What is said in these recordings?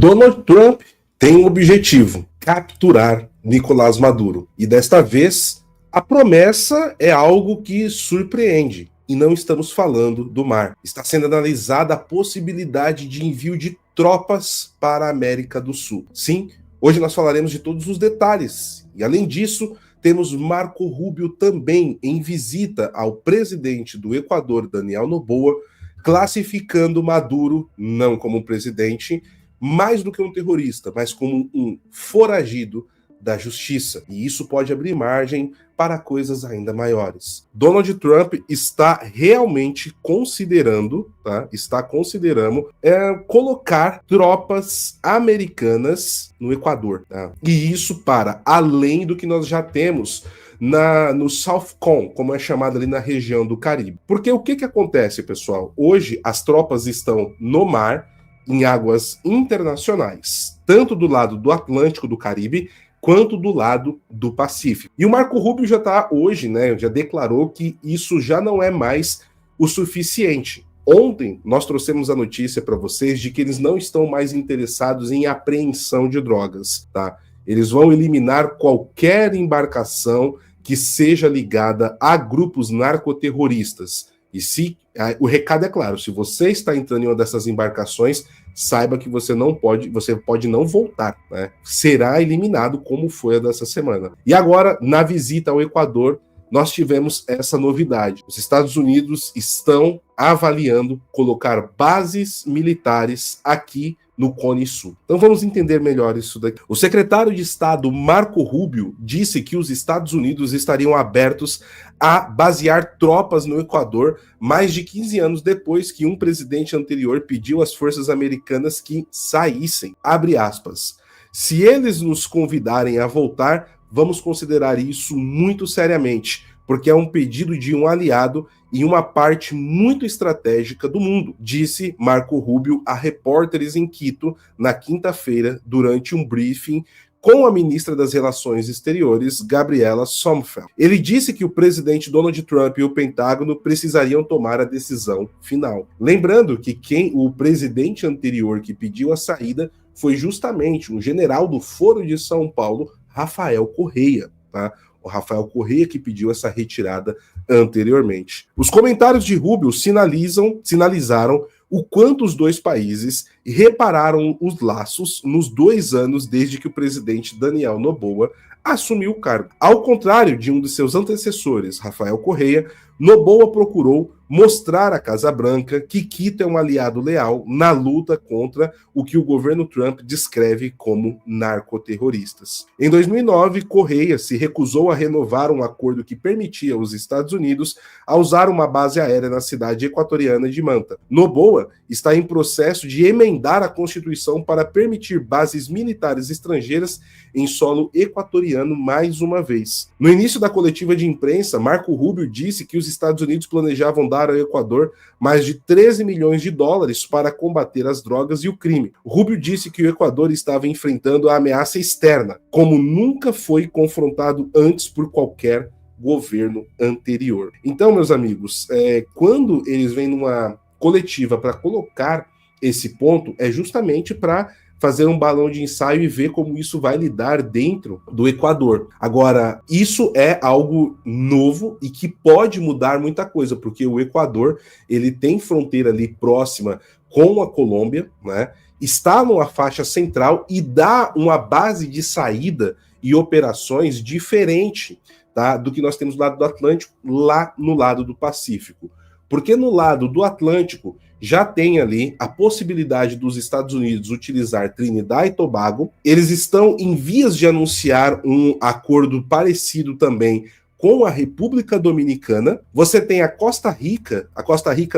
Donald Trump tem um objetivo: capturar Nicolás Maduro. E desta vez, a promessa é algo que surpreende. E não estamos falando do mar. Está sendo analisada a possibilidade de envio de tropas para a América do Sul. Sim, hoje nós falaremos de todos os detalhes. E além disso, temos Marco Rubio também em visita ao presidente do Equador, Daniel Noboa, classificando Maduro não como um presidente, mais do que um terrorista, mas como um foragido da justiça. E isso pode abrir margem para coisas ainda maiores. Donald Trump está realmente considerando, colocar tropas americanas no Equador. Tá? E isso para além do que nós já temos no Southcom, como é chamado ali na região do Caribe. Porque o que acontece, pessoal? Hoje as tropas estão no mar, em águas internacionais, tanto do lado do Atlântico, do Caribe, quanto do lado do Pacífico. E o Marco Rubio já está hoje, já declarou que isso já não é mais o suficiente. Ontem nós trouxemos a notícia para vocês de que eles não estão mais interessados em apreensão de drogas, tá? Eles vão eliminar qualquer embarcação que seja ligada a grupos narcoterroristas. E o recado é claro: se você está entrando em uma dessas embarcações, saiba que você pode não voltar, né? Será eliminado, como foi a dessa semana. E agora, na visita ao Equador, nós tivemos essa novidade. Os Estados Unidos estão avaliando colocar bases militares aqui no Cone Sul. Então vamos entender melhor isso daqui. O secretário de Estado Marco Rubio disse que os Estados Unidos estariam abertos a basear tropas no Equador mais de 15 anos depois que um presidente anterior pediu às forças americanas que saíssem. Abre aspas. Se eles nos convidarem a voltar, vamos considerar isso muito seriamente, porque é um pedido de um aliado e uma parte muito estratégica do mundo, disse Marco Rubio a repórteres em Quito na quinta-feira, durante um briefing com a ministra das Relações Exteriores, Gabriela Sommerfeld. Ele disse que o presidente Donald Trump e o Pentágono precisariam tomar a decisão final. Lembrando que o presidente anterior que pediu a saída foi justamente um general do Foro de São Paulo, Rafael Correia, tá? O Rafael Correia que pediu essa retirada anteriormente. Os comentários de Rubio sinalizaram o quanto os dois países repararam os laços nos 2 anos desde que o presidente Daniel Noboa assumiu o cargo. Ao contrário de um de seus antecessores, Rafael Correia, Noboa procurou mostrar à Casa Branca que Quito é um aliado leal na luta contra o que o governo Trump descreve como narcoterroristas. Em 2009, Correia se recusou a renovar um acordo que permitia aos Estados Unidos a usar uma base aérea na cidade equatoriana de Manta. Noboa está em processo de emendar a Constituição para permitir bases militares estrangeiras em solo equatoriano mais uma vez. No início da coletiva de imprensa, Marco Rubio disse que os Estados Unidos planejavam dar ao Equador mais de 13 milhões de dólares para combater as drogas e o crime. Rubio disse que o Equador estava enfrentando a ameaça externa, como nunca foi confrontado antes por qualquer governo anterior. Então, meus amigos, quando eles vêm numa coletiva para colocar esse ponto, é justamente para fazer um balão de ensaio e ver como isso vai lidar dentro do Equador. Agora, isso é algo novo e que pode mudar muita coisa, porque o Equador, ele tem fronteira ali próxima com a Colômbia, né? Está numa faixa central e dá uma base de saída e operações diferente, tá, do que nós temos do lado do Atlântico, lá no lado do Pacífico. Porque no lado do Atlântico já tem ali a possibilidade dos Estados Unidos utilizar Trinidad e Tobago. Eles estão em vias de anunciar um acordo parecido também com a República Dominicana. Você tem a Costa Rica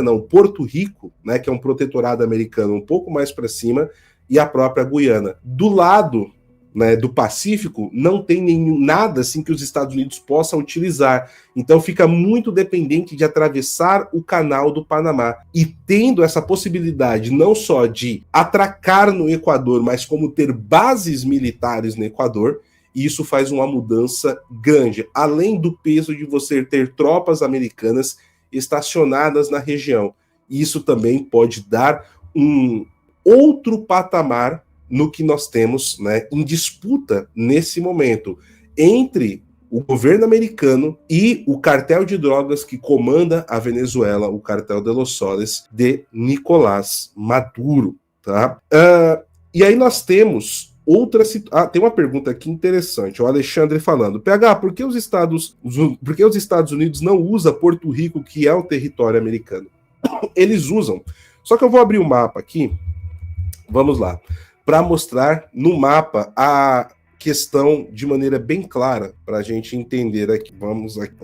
não, Porto Rico, né, que é um protetorado americano um pouco mais para cima, e a própria Guiana. Do lado, né, do Pacífico, não tem nada assim que os Estados Unidos possam utilizar. Então fica muito dependente de atravessar o canal do Panamá. E tendo essa possibilidade não só de atracar no Equador, mas como ter bases militares no Equador, isso faz uma mudança grande. Além do peso de você ter tropas americanas estacionadas na região. Isso também pode dar um outro patamar no que nós temos, né, em disputa nesse momento entre o governo americano e o cartel de drogas que comanda a Venezuela, o cartel de los Soles, de Nicolás Maduro. Tá? E aí nós temos outra situação. Tem uma pergunta aqui interessante. O Alexandre falando: PH, por que os Estados Unidos não usam Porto Rico, que é o território americano? Eles usam. Só que eu vou abrir o mapa aqui. Vamos lá. Para mostrar no mapa a questão de maneira bem clara para a gente entender aqui. Vamos aqui.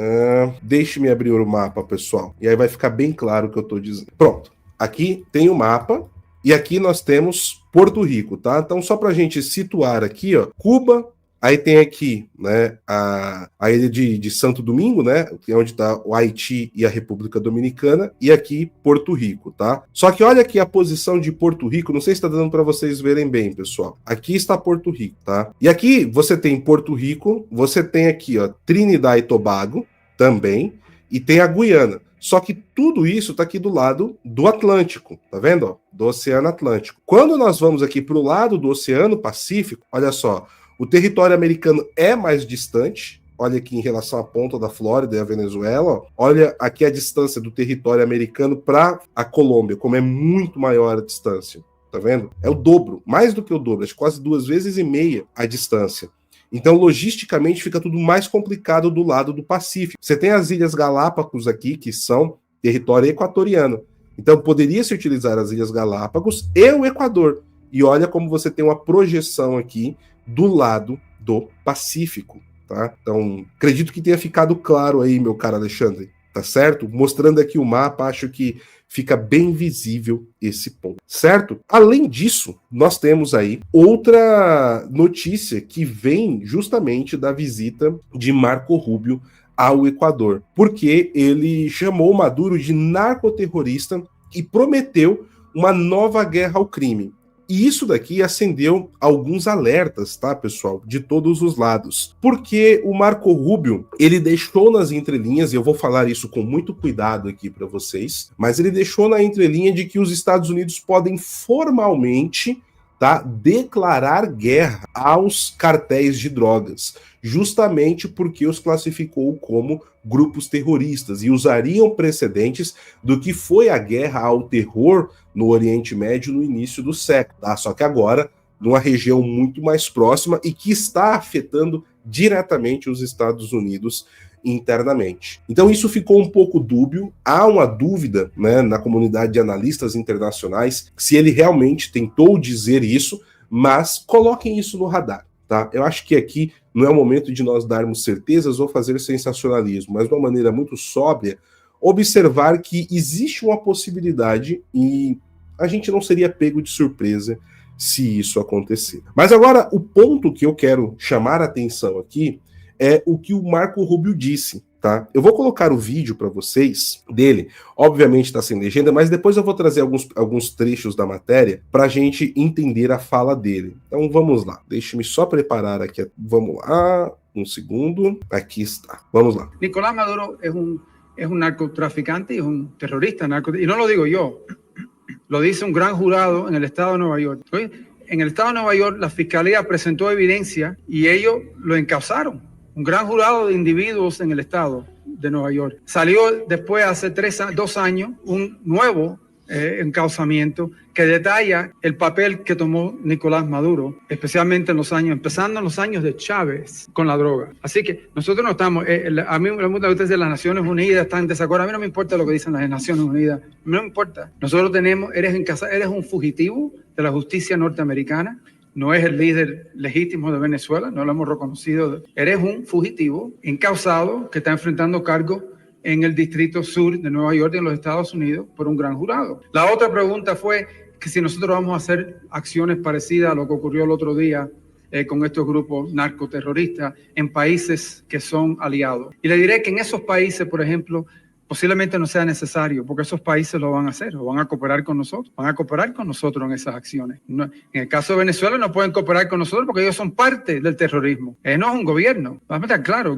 Deixe-me abrir o mapa, pessoal. E aí vai ficar bem claro o que eu estou dizendo. Pronto. Aqui tem o mapa. E aqui nós temos Porto Rico, tá? Então, só para a gente situar aqui, ó, Cuba, aí tem aqui, né, a ilha de Santo Domingo, né, onde está o Haiti e a República Dominicana, e aqui Porto Rico, tá? Só que olha aqui a posição de Porto Rico, não sei se está dando para vocês verem bem, pessoal. Aqui está Porto Rico, tá? E aqui você tem Porto Rico, você tem aqui, ó, Trinidad e Tobago também, e tem a Guiana. Só que tudo isso está aqui do lado do Atlântico, tá vendo? Ó? Do Oceano Atlântico. Quando nós vamos aqui para o lado do Oceano Pacífico, olha só, o território americano é mais distante. Olha aqui em relação à ponta da Flórida e a Venezuela. Ó. Olha aqui a distância do território americano para a Colômbia, como é muito maior a distância. Tá vendo? É o dobro, mais do que o dobro, acho quase 2,5 vezes a distância. Então, logisticamente, fica tudo mais complicado do lado do Pacífico. Você tem as Ilhas Galápagos aqui, que são território equatoriano. Então, poderia-se utilizar as Ilhas Galápagos e o Equador. E olha como você tem uma projeção aqui do lado do Pacífico. Tá? Então, acredito que tenha ficado claro aí, meu caro Alexandre. Tá certo? Mostrando aqui o mapa, acho que fica bem visível esse ponto, certo? Além disso, nós temos aí outra notícia que vem justamente da visita de Marco Rubio ao Equador, porque ele chamou Maduro de narcoterrorista e prometeu uma nova guerra ao crime. E isso daqui acendeu alguns alertas, tá, pessoal? De todos os lados. Porque o Marco Rubio, ele deixou nas entrelinhas, e eu vou falar isso com muito cuidado aqui para vocês, mas ele deixou na entrelinha de que os Estados Unidos podem formalmente, tá, declarar guerra aos cartéis de drogas, justamente porque os classificou como grupos terroristas e usariam precedentes do que foi a guerra ao terror no Oriente Médio no início do século, tá? Só que agora numa região muito mais próxima e que está afetando diretamente os Estados Unidos internamente. Então isso ficou um pouco dúbio, há uma dúvida, né, na comunidade de analistas internacionais se ele realmente tentou dizer isso, mas coloquem isso no radar, tá? Eu acho que aqui não é o momento de nós darmos certezas ou fazer sensacionalismo, mas de uma maneira muito sóbria, observar que existe uma possibilidade e a gente não seria pego de surpresa se isso acontecer. Mas agora, o ponto que eu quero chamar a atenção aqui é o que o Marco Rubio disse, tá? Eu vou colocar o vídeo para vocês dele, obviamente está sem legenda, mas depois eu vou trazer alguns trechos da matéria para a gente entender a fala dele. Então vamos lá, deixe-me só preparar aqui, vamos lá, um segundo, aqui está, vamos lá. Nicolás Maduro es un narcotraficante y es un terrorista, y no lo digo yo, lo dice un gran jurado en el estado de Nueva York. ¿Sí? En el estado de Nueva York la fiscalía presentó evidencia y ellos lo encausaron. Un gran jurado de individuos en el estado de Nueva York. Salió después, hace 2 años, un nuevo encausamiento que detalla el papel que tomó Nicolás Maduro, especialmente empezando en los años de Chávez con la droga. Así que nosotros no estamos, a mí me gusta que ustedes de las Naciones Unidas están en desacuerdo, a mí no me importa lo que dicen las Naciones Unidas, no me importa. Nosotros eres un fugitivo de la justicia norteamericana, no es el líder legítimo de Venezuela, no lo hemos reconocido. Eres un fugitivo encausado que está enfrentando cargos en el Distrito Sur de Nueva York, en los Estados Unidos, por un gran jurado. La otra pregunta fue que si nosotros vamos a hacer acciones parecidas a lo que ocurrió el otro día con estos grupos narcoterroristas en países que son aliados. Y le diré que en esos países, por ejemplo, posiblemente no sea necesario, porque esos países lo van a hacer, o van a cooperar con nosotros, en esas acciones. No, en el caso de Venezuela no pueden cooperar con nosotros porque ellos son parte del terrorismo. No es un gobierno, vamos a estar claro,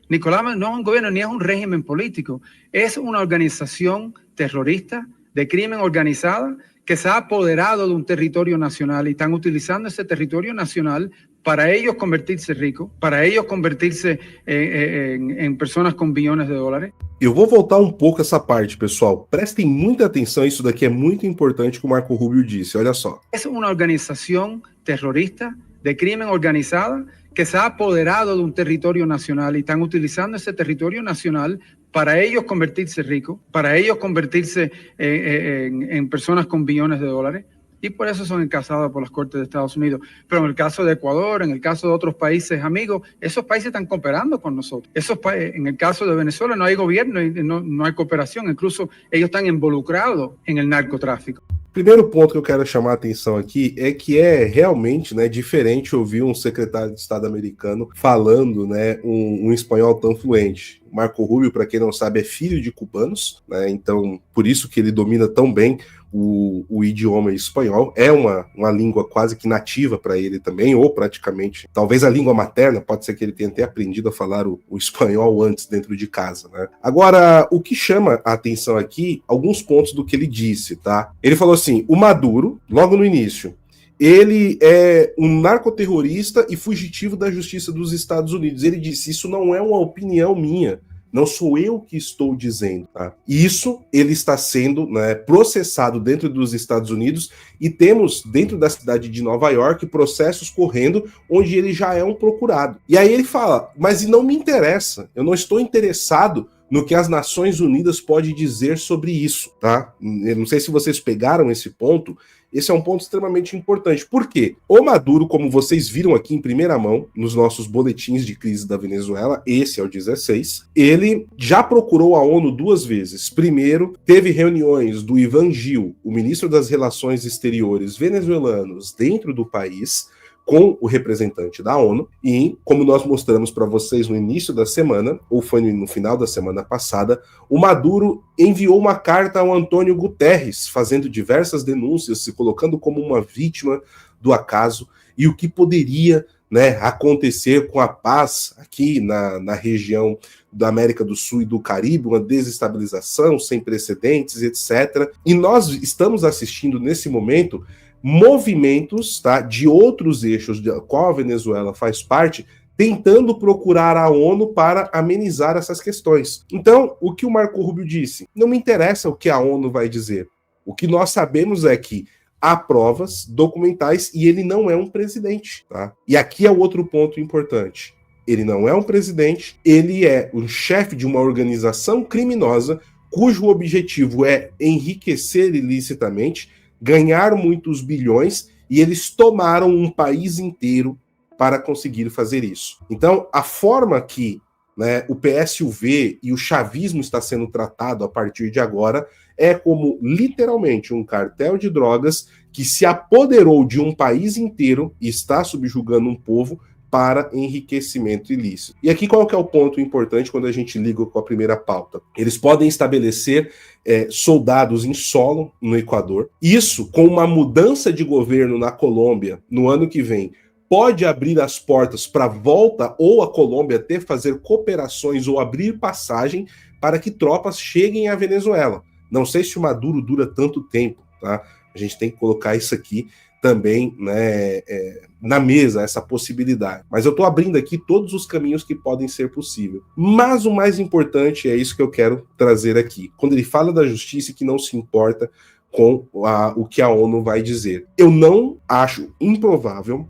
Nicolás no es un gobierno ni es un régimen político, es una organización terrorista de crimen organizada que se ha apoderado de un territorio nacional y están utilizando ese territorio nacional para ellos convertirse ricos, para ellos convertirse en personas con billones de dólares. Eu vou voltar um pouco essa parte, pessoal. Prestem muita atenção, isso daqui é muito importante que o Marco Rubio disse. Olha só. Es una organización terrorista de crimen organizada que se ha apoderado de un territorio nacional y están utilizando ese territorio nacional para ellos convertirse ricos, para ellos convertirse en personas con billones de dólares. Y por eso son encasados por las Cortes de Estados Unidos. Pero en el caso de Ecuador, en el caso de otros países amigos, esos países están cooperando con nosotros. En el caso de Venezuela no hay gobierno y no hay cooperación. Incluso ellos están involucrados en el narcotráfico. Primeiro ponto que eu quero chamar a atenção aqui é que é realmente, né, diferente ouvir um secretário de Estado americano falando, né, um espanhol tão fluente. Marco Rubio, para quem não sabe, é filho de cubanos, né, então por isso que ele domina tão bem o idioma espanhol. É uma língua quase que nativa para ele também, ou praticamente, talvez a língua materna, pode ser que ele tenha até aprendido a falar o espanhol antes dentro de casa, né? Agora, o que chama a atenção aqui, alguns pontos do que ele disse, tá? Ele falou assim, o Maduro, logo no início, ele é um narcoterrorista e fugitivo da justiça dos Estados Unidos. Ele disse, isso não é uma opinião minha, não sou eu que estou dizendo, tá? Isso ele está sendo, né, processado dentro dos Estados Unidos e temos dentro da cidade de Nova York processos correndo onde ele já é um procurado. E aí ele fala, mas não me interessa, eu não estou interessado no que as Nações Unidas pode dizer sobre isso, tá? Eu não sei se vocês pegaram esse ponto. Esse é um ponto extremamente importante. Por quê? O Maduro, como vocês viram aqui em primeira mão, nos nossos boletins de crise da Venezuela, esse é o 16, ele já procurou a ONU 2 vezes. Primeiro, teve reuniões do Ivan Gil, o ministro das Relações Exteriores venezuelanos, dentro do país, com o representante da ONU, e como nós mostramos para vocês no início da semana, ou foi no final da semana passada, o Maduro enviou uma carta ao Antônio Guterres, fazendo diversas denúncias, se colocando como uma vítima do acaso, e o que poderia, né, acontecer com a paz aqui na região da América do Sul e do Caribe, uma desestabilização sem precedentes, etc. E nós estamos assistindo nesse momento movimentos, tá, de outros eixos, de qual a Venezuela faz parte, tentando procurar a ONU para amenizar essas questões. Então, o que o Marco Rubio disse? Não me interessa o que a ONU vai dizer. O que nós sabemos é que há provas documentais e ele não é um presidente, tá? E aqui é o outro ponto importante. Ele não é um presidente, ele é um chefe de uma organização criminosa cujo objetivo é enriquecer ilicitamente, ganhar muitos bilhões, e eles tomaram um país inteiro para conseguir fazer isso. Então, a forma que, né, o PSUV e o chavismo está sendo tratado a partir de agora é como, literalmente, um cartel de drogas que se apoderou de um país inteiro e está subjugando um povo para enriquecimento ilícito. E aqui qual que é o ponto importante quando a gente liga com a primeira pauta? Eles podem estabelecer soldados em solo no Equador. Isso, com uma mudança de governo na Colômbia no ano que vem, pode abrir as portas para a volta ou a Colômbia ter fazer cooperações ou abrir passagem para que tropas cheguem à Venezuela. Não sei se o Maduro dura tanto tempo, tá? A gente tem que colocar isso aqui também, né, na mesa, essa possibilidade. Mas eu estou abrindo aqui todos os caminhos que podem ser possíveis. Mas o mais importante é isso que eu quero trazer aqui. Quando ele fala da justiça, que não se importa com o que a ONU vai dizer. Eu não acho improvável,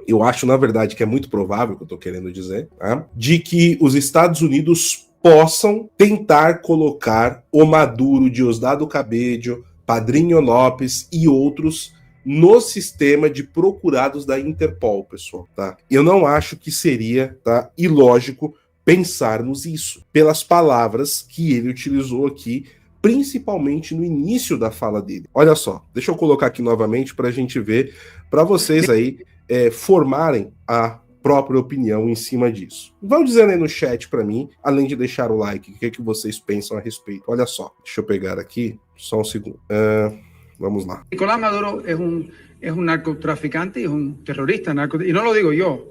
eu acho, na verdade, que é muito provável, que eu estou querendo dizer, tá? De que os Estados Unidos possam tentar colocar o Maduro, Diosdado Cabello, Padrinho Lopes e outros no sistema de procurados da Interpol, pessoal, tá? Eu não acho que seria, tá, ilógico pensarmos isso, pelas palavras que ele utilizou aqui, principalmente no início da fala dele. Olha só, deixa eu colocar aqui novamente para a gente ver, para vocês aí formarem a própria opinião em cima disso. Vão dizendo aí no chat para mim, além de deixar o like, o que é que vocês pensam a respeito. Olha só, deixa eu pegar aqui, só um segundo. Vamos lá. Nicolás Maduro es un narcotraficante y es un terrorista. Y no lo digo yo,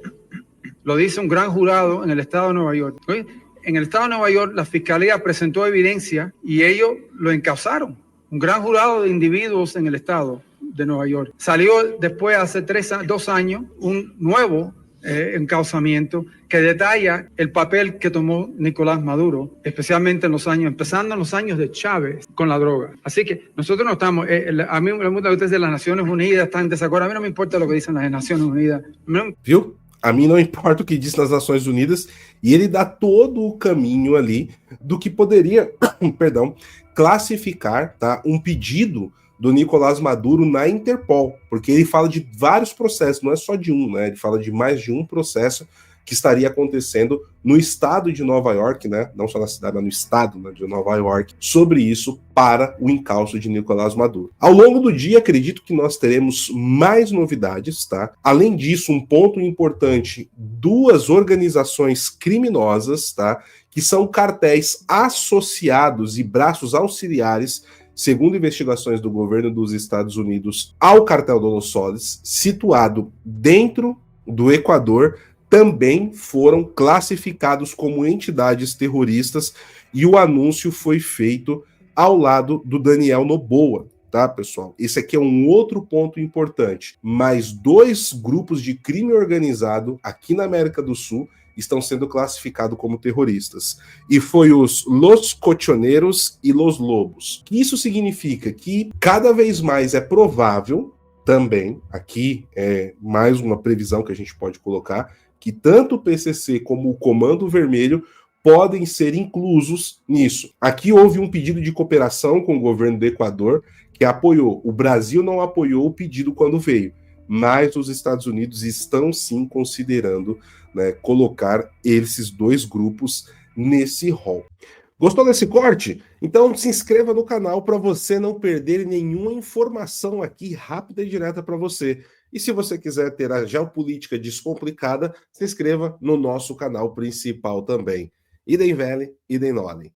lo dice un gran jurado en el estado de Nueva York. ¿Sí? En el estado de Nueva York la fiscalía presentó evidencia y ellos lo encausaron. un gran jurado de individuos en el estado de Nueva York. Salió después, hace 2 años, un nuevo encauzamiento que detalla el papel que tomó Nicolás Maduro, especialmente empezando en los años de Chávez con la droga. Así que nosotros no estamos, a mí me preguntan ustedes de las Naciones Unidas, ¿están en desacuerdo? A mí no me importa lo que dicen las Naciones Unidas. Viu? A mim não importa o que diz nas Nações Unidas, e ele dá todo o caminho ali do que poderia, perdão, classificar, tá, um pedido do Nicolás Maduro na Interpol, porque ele fala de vários processos, não é só de um, né? Ele fala de mais de um processo que estaria acontecendo no estado de Nova York, né? Não só na cidade, mas no estado, né, de Nova York, sobre isso para o encalço de Nicolás Maduro. Ao longo do dia, acredito que nós teremos mais novidades, tá? Além disso, um ponto importante, 2 organizações criminosas, tá? Que são cartéis associados e braços auxiliares, segundo investigações do governo dos Estados Unidos, ao cartel do Los Soles, situado dentro do Equador, também foram classificados como entidades terroristas, e o anúncio foi feito ao lado do Daniel Noboa, tá, pessoal? Esse aqui é um outro ponto importante. Mais 2 grupos de crime organizado aqui na América do Sul estão sendo classificados como terroristas. E foi os Los Cochoneros e Los Lobos. Isso significa que cada vez mais é provável, também, aqui é mais uma previsão que a gente pode colocar, que tanto o PCC como o Comando Vermelho podem ser inclusos nisso. Aqui houve um pedido de cooperação com o governo do Equador, que apoiou. O Brasil não apoiou o pedido quando veio, mas os Estados Unidos estão sim considerando, né, colocar esses 2 grupos nesse rol. Gostou desse corte? Então se inscreva no canal para você não perder nenhuma informação aqui rápida e direta para você. E se você quiser ter a geopolítica descomplicada, se inscreva no nosso canal principal também. Idem Vele, idem Nole.